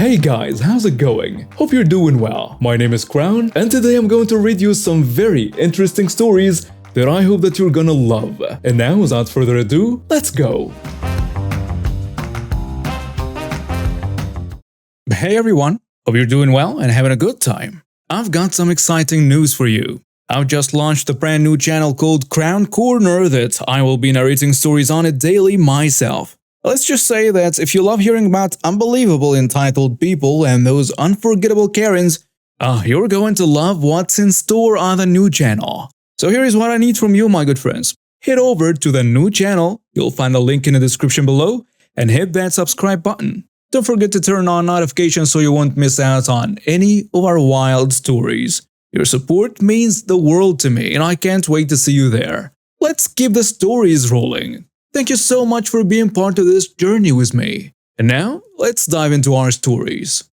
Hey guys, how's it going? Hope you're doing well. My name is Crown, and today I'm going to read you some very interesting stories that I hope that you're gonna love. And now, without further ado, let's go! Hey everyone, hope you're doing well and having a good time. I've got some exciting news for you. I've just launched a brand new channel called Crown Corner that I will be narrating stories on it daily myself. Let's just say that if you love hearing about unbelievable entitled people and those unforgettable Karens, you're going to love what's in store on the new channel. So here is what I need from you, my good friends. Head over to the new channel, you'll find a link in the description below, and hit that subscribe button. Don't forget to turn on notifications so you won't miss out on any of our wild stories. Your support means the world to me, and I can't wait to see you there. Let's keep the stories rolling. Thank you so much for being part of this journey with me. And now, let's dive into our stories.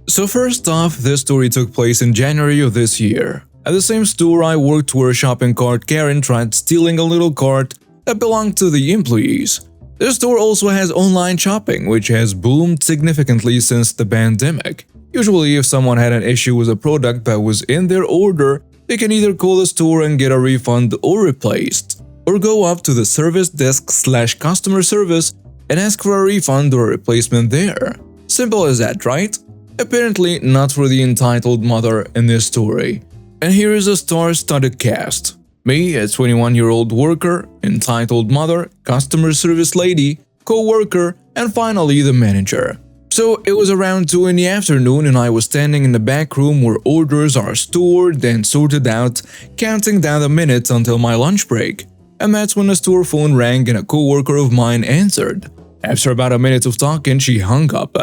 So first off, this story took place in January of this year. At the same store I worked where a shopping cart Karen tried stealing a little cart that belonged to the employees. This store also has online shopping, which has boomed significantly since the pandemic. Usually, if someone had an issue with a product that was in their order, they can either call the store and get a refund or replaced, or go up to the service desk/customer service and ask for a refund or a replacement there. Simple as that, right? Apparently not for the entitled mother in this story. And here is a star-studded cast. Me, a 21-year-old worker, entitled mother, customer service lady, co-worker, and finally the manager. So it was around 2 in the afternoon and I was standing in the back room where orders are stored and sorted out, counting down the minutes until my lunch break. And that's when the store phone rang and a co-worker of mine answered. After about a minute of talking, she hung up.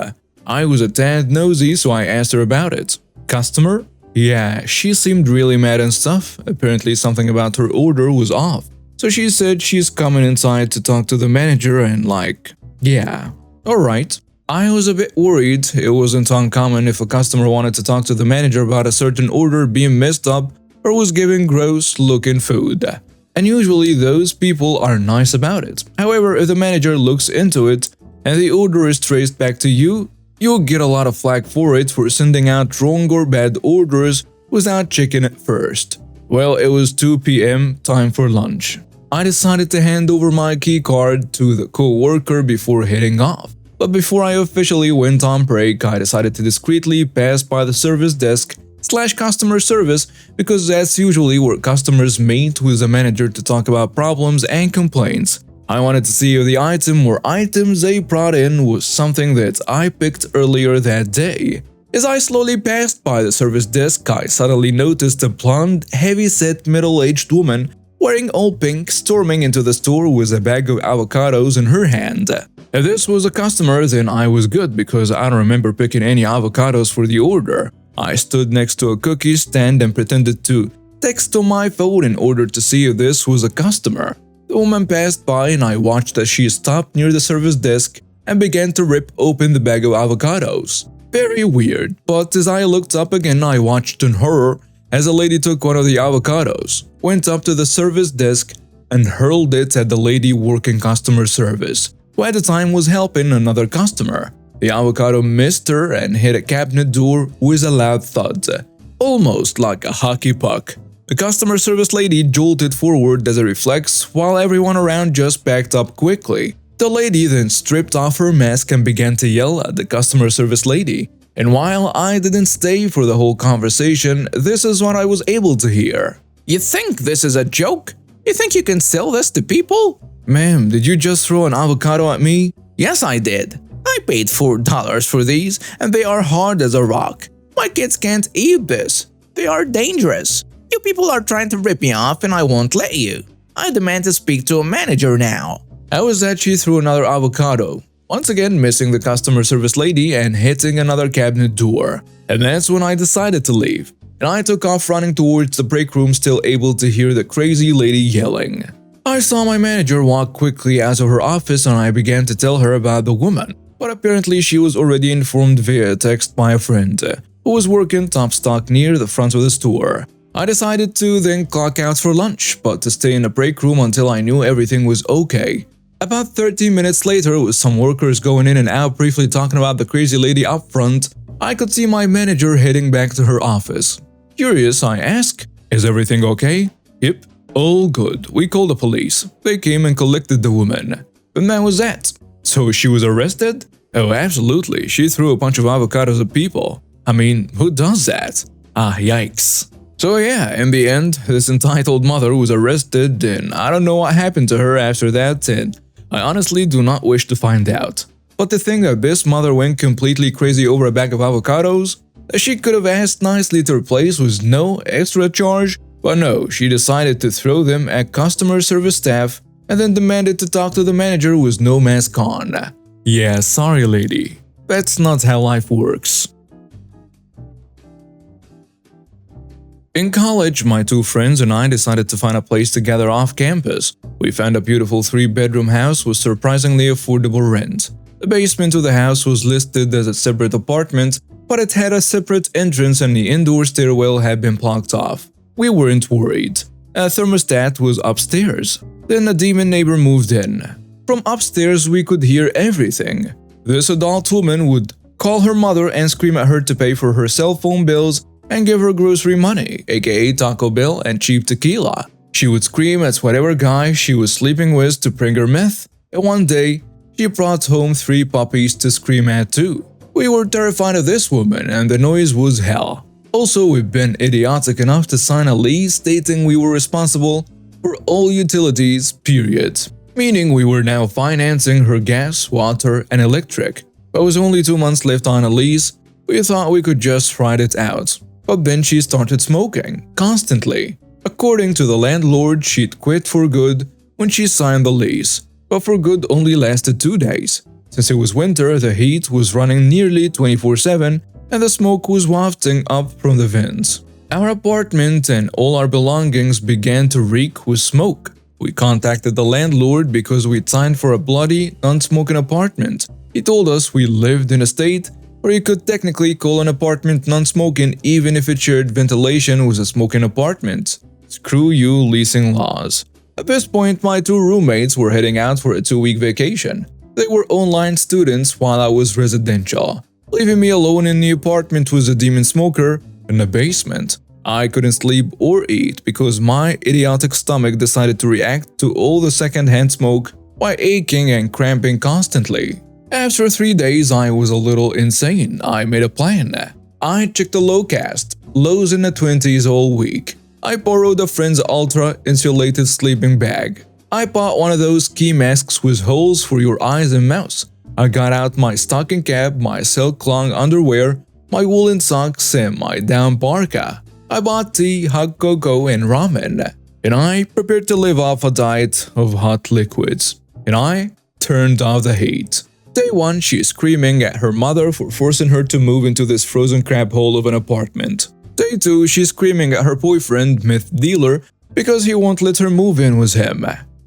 I was a tad nosy, so I asked her about it. Customer? Yeah, she seemed really mad and stuff. Apparently something about her order was off. So she said she's coming inside to talk to the manager and yeah, alright. I was a bit worried. It wasn't uncommon if a customer wanted to talk to the manager about a certain order being messed up or was giving gross-looking food. And usually those people are nice about it. However, if the manager looks into it and the order is traced back to you, you'll get a lot of flack for it for sending out wrong or bad orders without checking it first. Well, it was 2 p.m., time for lunch. I decided to hand over my key card to the co-worker before heading off. But before I officially went on break, I decided to discreetly pass by the service desk/customer service because that's usually where customers meet with the manager to talk about problems and complaints. I wanted to see if the item or items they brought in was something that I picked earlier that day. As I slowly passed by the service desk, I suddenly noticed a blonde, heavy-set middle-aged woman wearing all pink storming into the store with a bag of avocados in her hand. If this was a customer, then I was good because I don't remember picking any avocados for the order. I stood next to a cookie stand and pretended to text on my phone in order to see if this was a customer. The woman passed by and I watched as she stopped near the service desk and began to rip open the bag of avocados. Very weird, but as I looked up again, I watched in horror as a lady took one of the avocados, went up to the service desk, and hurled it at the lady working customer service, who at the time was helping another customer. The avocado missed her and hit a cabinet door with a loud thud, almost like a hockey puck. The customer service lady jolted forward as a reflex while everyone around just backed up quickly. The lady then stripped off her mask and began to yell at the customer service lady. And while I didn't stay for the whole conversation, this is what I was able to hear. You think this is a joke? You think you can sell this to people? Ma'am, did you just throw an avocado at me? Yes, I did. I paid $4 for these and they are hard as a rock. My kids can't eat this. They are dangerous. You people are trying to rip me off and I won't let you. I demand to speak to a manager now. How is that she threw another avocado, once again missing the customer service lady and hitting another cabinet door. And that's when I decided to leave. And I took off running towards the break room, still able to hear the crazy lady yelling. I saw my manager walk quickly out of her office and I began to tell her about the woman. But apparently she was already informed via text by a friend, who was working top stock near the front of the store. I decided to then clock out for lunch, but to stay in the break room until I knew everything was okay. About 30 minutes later, with some workers going in and out briefly talking about the crazy lady up front, I could see my manager heading back to her office. Curious, I asked, "Is everything okay?" "Yep, all good. We called the police. They came and collected the woman." And that was that. So she was arrested? Oh, absolutely. She threw a bunch of avocados at people. I mean, who does that? Ah, yikes. So yeah, in the end, this entitled mother was arrested, and I don't know what happened to her after that, and I honestly do not wish to find out. But to think that this mother went completely crazy over a bag of avocados, that she could have asked nicely to replace with no extra charge, but no, she decided to throw them at customer service staff and then demanded to talk to the manager with no mask on. Yeah, sorry lady, that's not how life works. In college, my two friends and I decided to find a place together off campus. We found a beautiful 3-bedroom house with surprisingly affordable rent. The basement of the house was listed as a separate apartment, but it had a separate entrance and the indoor stairwell had been blocked off. We weren't worried. A thermostat was upstairs. Then a demon neighbor moved in. From upstairs, we could hear everything. This adult woman would call her mother and scream at her to pay for her cell phone bills and give her grocery money, aka Taco Bell and cheap tequila. She would scream at whatever guy she was sleeping with to bring her meth, and one day, she brought home 3 puppies to scream at too. We were terrified of this woman, and the noise was hell. Also, we've been idiotic enough to sign a lease stating we were responsible for all utilities, period. Meaning we were now financing her gas, water, and electric. But with only 2 months left on a lease, we thought we could just ride it out. But then she started smoking, constantly. According to the landlord, she'd quit for good when she signed the lease, but for good only lasted 2 days. Since it was winter, the heat was running nearly 24/7 and the smoke was wafting up from the vents. Our apartment and all our belongings began to reek with smoke. We contacted the landlord because we'd signed for a bloody, non-smoking apartment. He told us we lived in a state where you could technically call an apartment non-smoking even if it shared ventilation with a smoking apartment. Screw you leasing laws. At this point, my 2 roommates were heading out for a 2-week vacation. They were online students while I was residential, leaving me alone in the apartment with a demon smoker in the basement. I couldn't sleep or eat because my idiotic stomach decided to react to all the second-hand smoke by aching and cramping constantly. After 3 days, I was a little insane. I made a plan. I checked the Lowcast, lows in the 20s all week. I borrowed a friend's ultra-insulated sleeping bag. I bought one of those ski masks with holes for your eyes and mouth. I got out my stocking cap, my silk-long underwear, my woolen socks, and my down parka. I bought tea, hot cocoa, and ramen. And I prepared to live off a diet of hot liquids. And I turned off the heat. Day 1, she's screaming at her mother for forcing her to move into this frozen crab hole of an apartment. Day 2, she's screaming at her boyfriend, meth dealer, because he won't let her move in with him.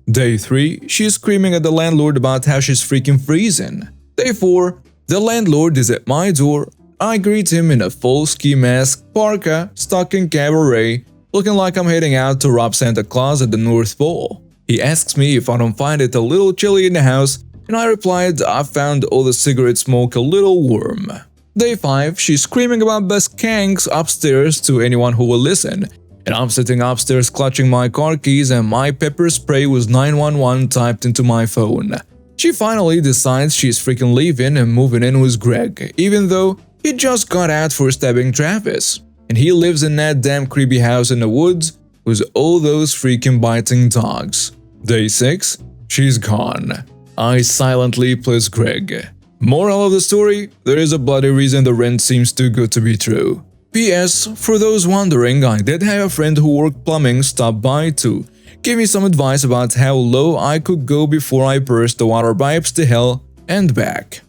Day 3, she's screaming at the landlord about how she's freaking freezing. Day 4, the landlord is at my door. I greet him in a full ski mask, parka, stocking cabaret, looking like I'm heading out to rob Santa Claus at the North Pole. He asks me if I don't find it a little chilly in the house, and I replied I found all the cigarette smoke a little warm. Day 5, she's screaming about the skanks upstairs to anyone who will listen, and I'm sitting upstairs clutching my car keys and my pepper spray with 911 typed into my phone. She finally decides she's freaking leaving and moving in with Greg, even though he just got out for stabbing Travis, and he lives in that damn creepy house in the woods with all those freaking biting dogs. Day 6, she's gone. I silently please Greg. Moral of the story, there is a bloody reason the rent seems too good to be true. P.S. For those wondering, I did have a friend who worked plumbing stop by to give me some advice about how low I could go before I burst the water pipes to hell and back.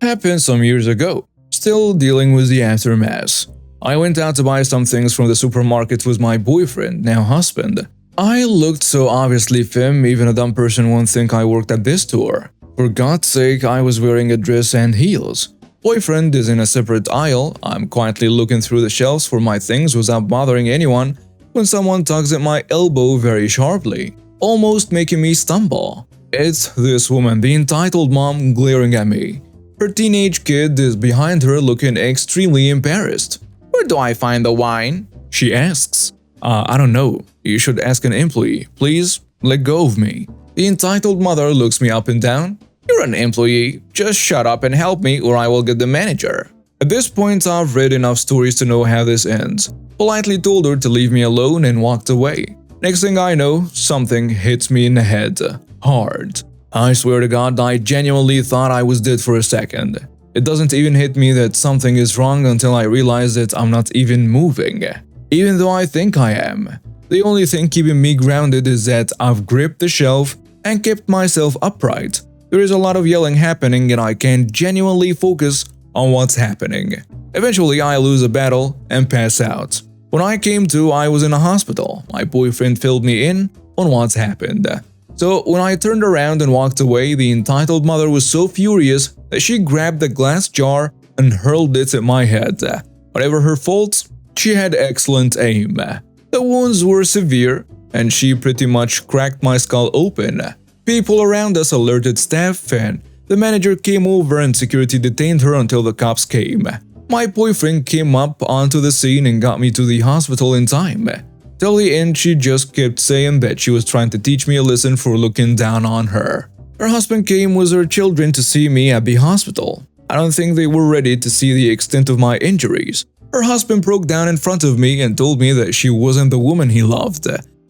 Happened some years ago, still dealing with the aftermath. I went out to buy some things from the supermarket with my boyfriend, now husband. I looked so obviously femme, even a dumb person won't think I worked at this store. For God's sake, I was wearing a dress and heels. Boyfriend is in a separate aisle. I'm quietly looking through the shelves for my things without bothering anyone, when someone tugs at my elbow very sharply, almost making me stumble. It's this woman, the entitled mom, glaring at me. Her teenage kid is behind her looking extremely embarrassed. "Where do I find the wine?" she asks. I don't know. You should ask an employee. Please, let go of me." The entitled mother looks me up and down. "You're an employee. Just shut up and help me or I will get the manager." At this point, I've read enough stories to know how this ends. Politely told her to leave me alone and walked away. Next thing I know, something hits me in the head. Hard. I swear to God, I genuinely thought I was dead for a second. It doesn't even hit me that something is wrong until I realize that I'm not even moving. Even though I think I am. The only thing keeping me grounded is that I've gripped the shelf and kept myself upright. There is a lot of yelling happening and I can't genuinely focus on what's happening. Eventually, I lose a battle and pass out. When I came to, I was in a hospital. My boyfriend filled me in on what's happened. So when I turned around and walked away, the entitled mother was so furious that she grabbed a glass jar and hurled it at my head. Whatever her faults, she had excellent aim. The wounds were severe, and she pretty much cracked my skull open. People around us alerted staff, and the manager came over and security detained her until the cops came. My boyfriend came up onto the scene and got me to the hospital in time. Till the end, she just kept saying that she was trying to teach me a lesson for looking down on her. Her husband came with her children to see me at the hospital. I don't think they were ready to see the extent of my injuries. Her husband broke down in front of me and told me that she wasn't the woman he loved.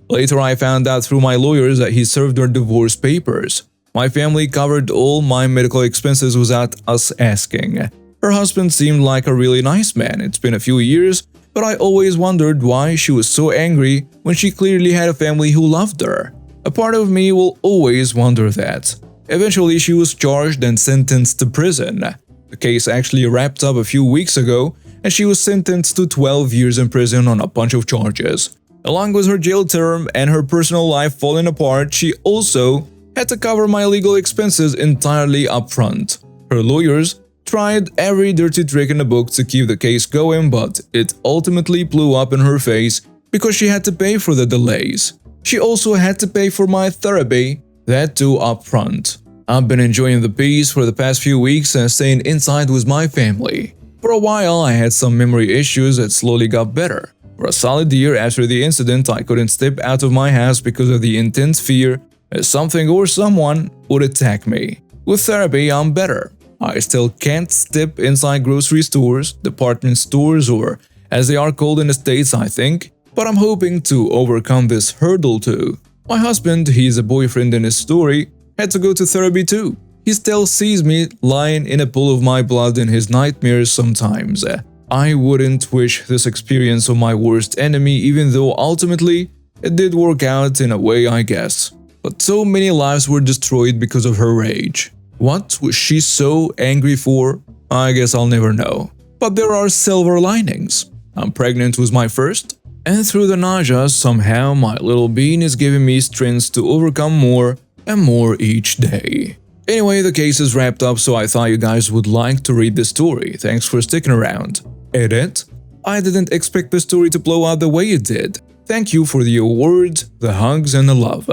Later, I found out through my lawyers that he served her divorce papers. My family covered all my medical expenses without us asking. Her husband seemed like a really nice man. It's been a few years, but I always wondered why she was so angry when she clearly had a family who loved her. A part of me will always wonder that. Eventually, she was charged and sentenced to prison. The case actually wrapped up a few weeks ago, and she was sentenced to 12 years in prison on a bunch of charges. Along with her jail term and her personal life falling apart, she also had to cover my legal expenses entirely upfront. Her lawyers tried every dirty trick in the book to keep the case going, but it ultimately blew up in her face because she had to pay for the delays. She also had to pay for my therapy, that too upfront. I've been enjoying the peace for the past few weeks and staying inside with my family. For a while, I had some memory issues that slowly got better. For a solid year after the incident, I couldn't step out of my house because of the intense fear that something or someone would attack me. With therapy, I'm better. I still can't step inside grocery stores, department stores, or as they are called in the States, I think, but I'm hoping to overcome this hurdle too. My husband, he's a boyfriend in his story, had to go to therapy too. He still sees me lying in a pool of my blood in his nightmares sometimes. I wouldn't wish this experience on my worst enemy, even though ultimately it did work out in a way, I guess. But so many lives were destroyed because of her rage. What was she so angry for? I guess I'll never know. But there are silver linings. I'm pregnant with my first, and through the nausea, somehow my little bean is giving me strength to overcome more and more each day. Anyway, the case is wrapped up, so I thought you guys would like to read the story. Thanks for sticking around. Edit. I didn't expect the story to blow out the way it did. Thank you for the awards, the hugs, and the love.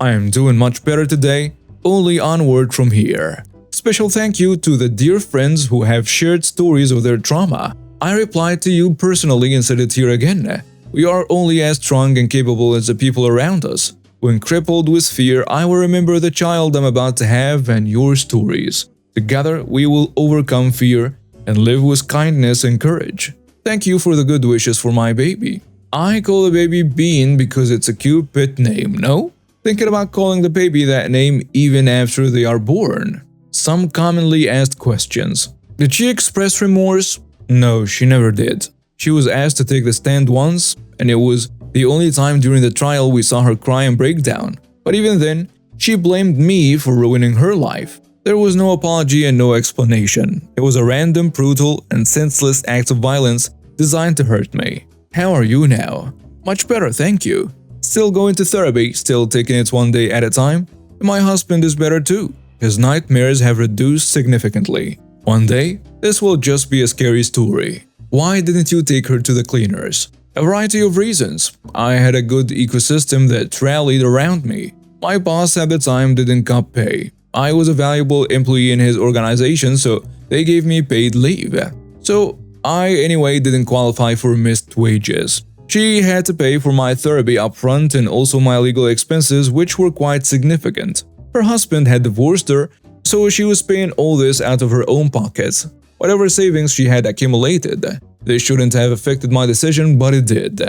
I am doing much better today, only onward from here. Special thank you to the dear friends who have shared stories of their trauma. I replied to you personally and said it here again. We are only as strong and capable as the people around us. When crippled with fear, I will remember the child I'm about to have and your stories. Together, we will overcome fear and live with kindness and courage. Thank you for the good wishes for my baby. I call the baby Bean because it's a cute pet name, no? Thinking about calling the baby that name even after they are born. Some commonly asked questions. Did she express remorse? No, she never did. She was asked to take the stand once, and it was the only time during the trial we saw her cry and break down. But even then, she blamed me for ruining her life. There was no apology and no explanation. It was a random, brutal, and senseless act of violence designed to hurt me. How are you now? Much better, thank you. Still going to therapy, still taking it one day at a time. And my husband is better too. His nightmares have reduced significantly. One day, this will just be a scary story. Why didn't you take her to the cleaners? A variety of reasons. I had a good ecosystem that rallied around me. My boss at the time didn't cut pay. I was a valuable employee in his organization, so they gave me paid leave. So I anyway didn't qualify for missed wages. She had to pay for my therapy upfront and also my legal expenses, which were quite significant. Her husband had divorced her, so she was paying all this out of her own pocket. Whatever savings she had accumulated. This shouldn't have affected my decision, but it did.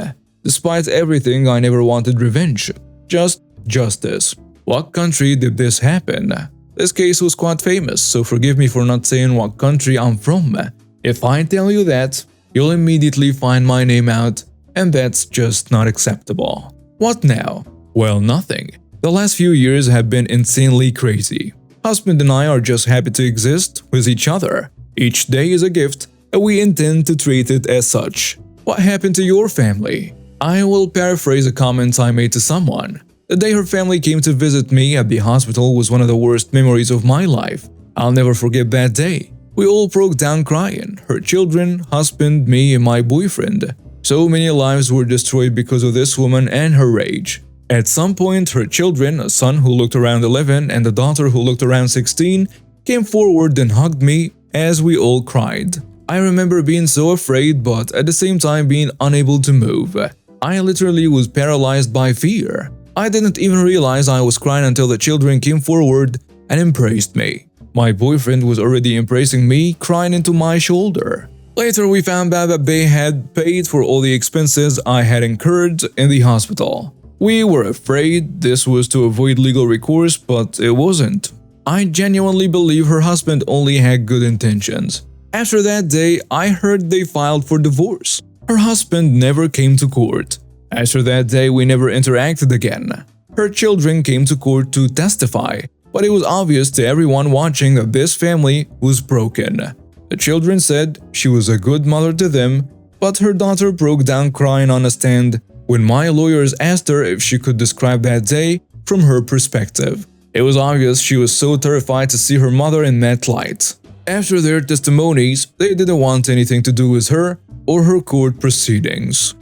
Despite everything, I never wanted revenge. Just justice. What country did this happen? This case was quite famous, so forgive me for not saying what country I'm from. If I tell you that, you'll immediately find my name out, and that's just not acceptable. What now? Well, nothing. The last few years have been insanely crazy. Husband and I are just happy to exist with each other. Each day is a gift, and we intend to treat it as such. What happened to your family? I will paraphrase a comment I made to someone. The day her family came to visit me at the hospital was one of the worst memories of my life. I'll never forget that day. We all broke down crying. Her children, husband, me, and my boyfriend. So many lives were destroyed because of this woman and her rage. At some point, her children, a son who looked around 11 and a daughter who looked around 16, came forward and hugged me as we all cried. I remember being so afraid, but at the same time being unable to move. I literally was paralyzed by fear. I didn't even realize I was crying until the children came forward and embraced me. My boyfriend was already embracing me, crying into my shoulder. Later, we found out that they had paid for all the expenses I had incurred in the hospital. We were afraid this was to avoid legal recourse, but it wasn't. I genuinely believe her husband only had good intentions. After that day, I heard they filed for divorce. Her husband never came to court. After that day, we never interacted again. Her children came to court to testify, but it was obvious to everyone watching that this family was broken. The children said she was a good mother to them, but her daughter broke down crying on a stand when my lawyers asked her if she could describe that day from her perspective. It was obvious she was so terrified to see her mother in that light. After their testimonies, they didn't want anything to do with her or her court proceedings.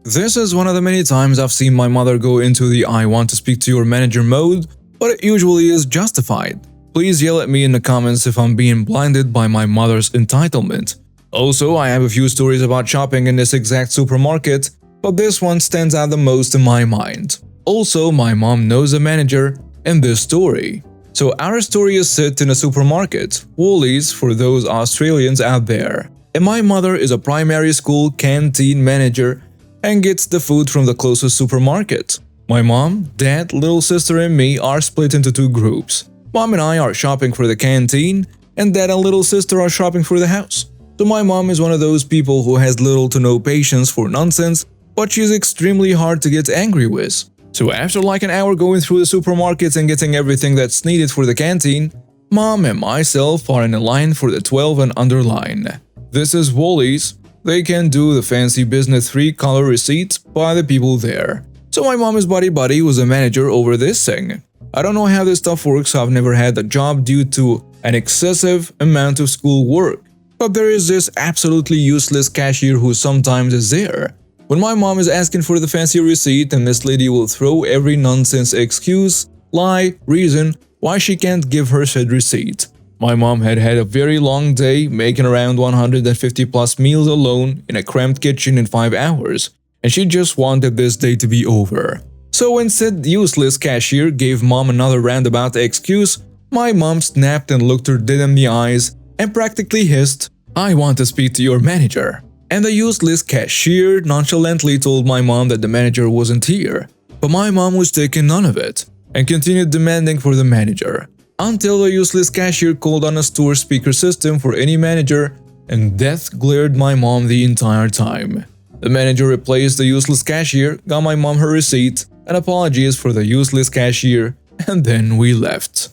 This is one of the many times I've seen my mother go into the "I want to speak to your manager" mode, but it usually is justified. Please yell at me in the comments if I'm being blinded by my mother's entitlement. Also, I have a few stories about shopping in this exact supermarket, but this one stands out the most in my mind. Also, my mom knows a manager in this story. So our story is set in a supermarket, Woolies for those Australians out there. And my mother is a primary school canteen manager and gets the food from the closest supermarket. My mom, dad, little sister and me are split into two groups. Mom and I are shopping for the canteen, and dad and little sister are shopping for the house. So my mom is one of those people who has little to no patience for nonsense, but she's extremely hard to get angry with. So after like an hour going through the supermarkets and getting everything that's needed for the canteen, Mom and myself are in a line for the 12 and under line. This is Woolies. They can do the fancy business 3-color receipts by the people there. So my mom is buddy-buddy with a manager over this thing. I don't know how this stuff works, I've never had a job due to an excessive amount of school work. But there is this absolutely useless cashier who sometimes is there. When my mom is asking for the fancy receipt and this lady will throw every nonsense excuse, lie, reason why she can't give her said receipt. My mom had had a very long day, making around 150 plus meals alone in a cramped kitchen in 5 hours, and she just wanted this day to be over. So when said useless cashier gave mom another roundabout excuse, my mom snapped and looked her dead in the eyes and practically hissed, "I want to speak to your manager." And the useless cashier nonchalantly told my mom that the manager wasn't here. But my mom was taking none of it and continued demanding for the manager, until the useless cashier called on a store speaker system for any manager, and death glared my mom the entire time. The manager replaced the useless cashier, got my mom her receipt, and apologies for the useless cashier, and then we left.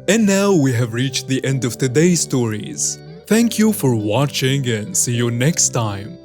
And now we have reached the end of today's stories. Thank you for watching and see you next time.